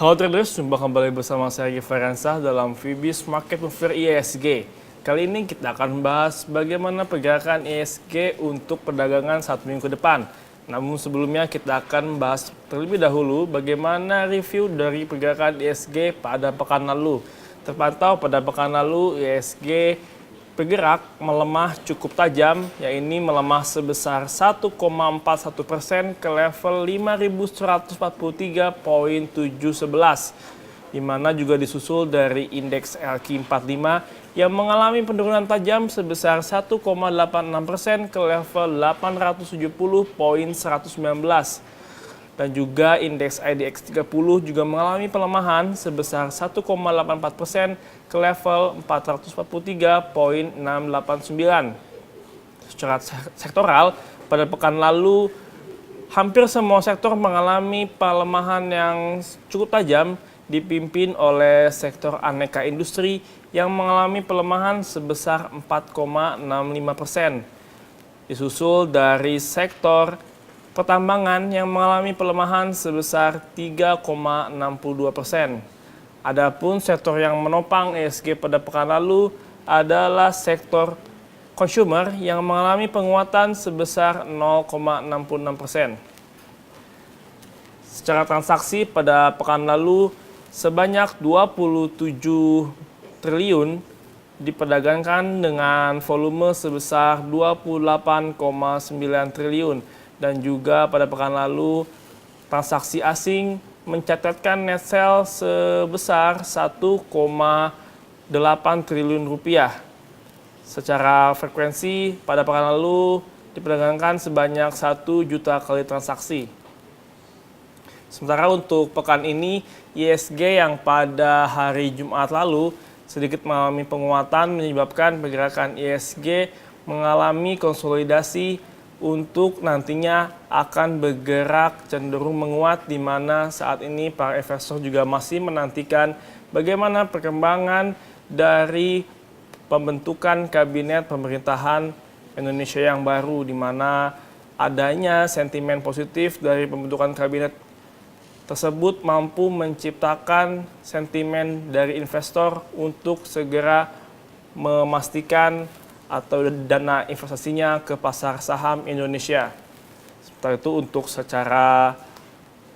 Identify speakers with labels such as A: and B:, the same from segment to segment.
A: Halo traders, jumpa kembali bersama saya Gifaransa dalam Fibis Market Mover ISG. Kali ini kita akan membahas bagaimana pergerakan ISG untuk perdagangan 1 minggu ke depan. Namun sebelumnya kita akan membahas terlebih dahulu bagaimana review dari pergerakan ISG pada pekan lalu. Terpantau pada pekan lalu ISG bergerak melemah cukup tajam, yaitu melemah sebesar 1,41% ke level 5.143,711, di mana juga disusul dari indeks LQ45 yang mengalami penurunan tajam sebesar 1,86% ke level 870,119. Dan juga indeks IDX 30 juga mengalami pelemahan sebesar 1,84% ke level 443,689. Secara sektoral, pada pekan lalu hampir semua sektor mengalami pelemahan yang cukup tajam, dipimpin oleh sektor aneka industri yang mengalami pelemahan sebesar 4,65%. Disusul dari sektor pertambangan yang mengalami pelemahan sebesar 3,62%. Adapun sektor yang menopang ISG pada pekan lalu adalah sektor consumer yang mengalami penguatan sebesar 0,66%. Secara transaksi pada pekan lalu sebanyak 27 triliun diperdagangkan dengan volume sebesar 28,9 triliun. Dan juga pada pekan lalu transaksi asing mencatatkan net sale sebesar 1,8 triliun rupiah. Secara frekuensi pada pekan lalu diperdagangkan sebanyak 1 juta kali transaksi. Sementara untuk pekan ini ISG yang pada hari Jumat lalu sedikit mengalami penguatan menyebabkan pergerakan ISG mengalami konsolidasi untuk nantinya akan bergerak cenderung menguat, di mana saat ini para investor juga masih menantikan bagaimana perkembangan dari pembentukan kabinet pemerintahan Indonesia yang baru, di mana adanya sentimen positif dari pembentukan kabinet tersebut mampu menciptakan sentimen dari investor untuk segera memastikan atau dana investasinya ke pasar saham Indonesia. Sementara itu untuk secara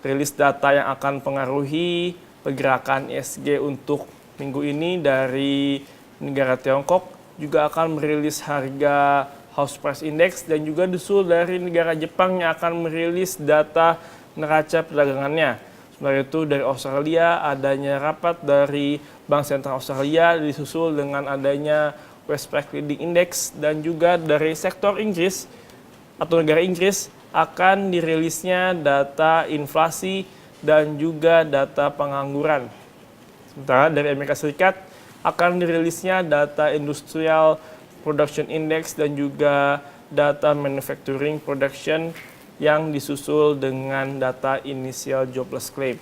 A: rilis data yang akan pengaruhi pergerakan ISG untuk minggu ini dari negara Tiongkok juga akan merilis harga house price index dan juga disusul dari negara Jepang yang akan merilis data neraca perdagangannya. Sementara itu dari Australia adanya rapat dari Bank Sentral Australia disusul dengan adanya Westpac Leading Index, dan juga dari sektor Inggris atau negara Inggris akan dirilisnya data inflasi dan juga data pengangguran. Sementara dari Amerika Serikat akan dirilisnya data Industrial Production Index dan juga data Manufacturing Production yang disusul dengan data Initial Jobless Claim.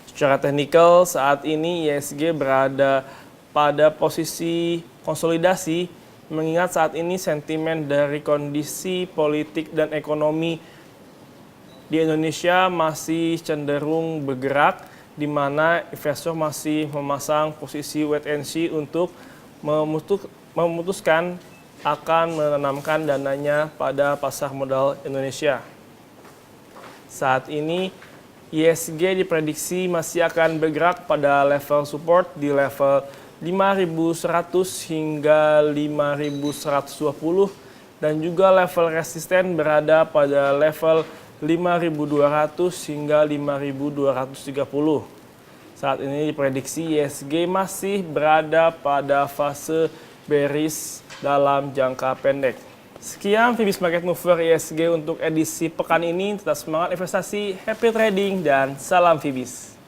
A: Secara teknikal saat ini ISG berada pada posisi konsolidasi, mengingat saat ini sentimen dari kondisi politik dan ekonomi di Indonesia masih cenderung bergerak, di mana investor masih memasang posisi wait and see untuk memutuskan akan menanamkan dananya pada pasar modal Indonesia. Saat ini ISG diprediksi masih akan bergerak pada level support di level 5.100 hingga 5.120, dan juga level resisten berada pada level 5.200 hingga 5.230. Saat ini diprediksi ISG masih berada pada fase bearish dalam jangka pendek. Sekian Fibis Market Mover ISG untuk edisi pekan ini. Tetap semangat investasi, happy trading, dan salam Fibis.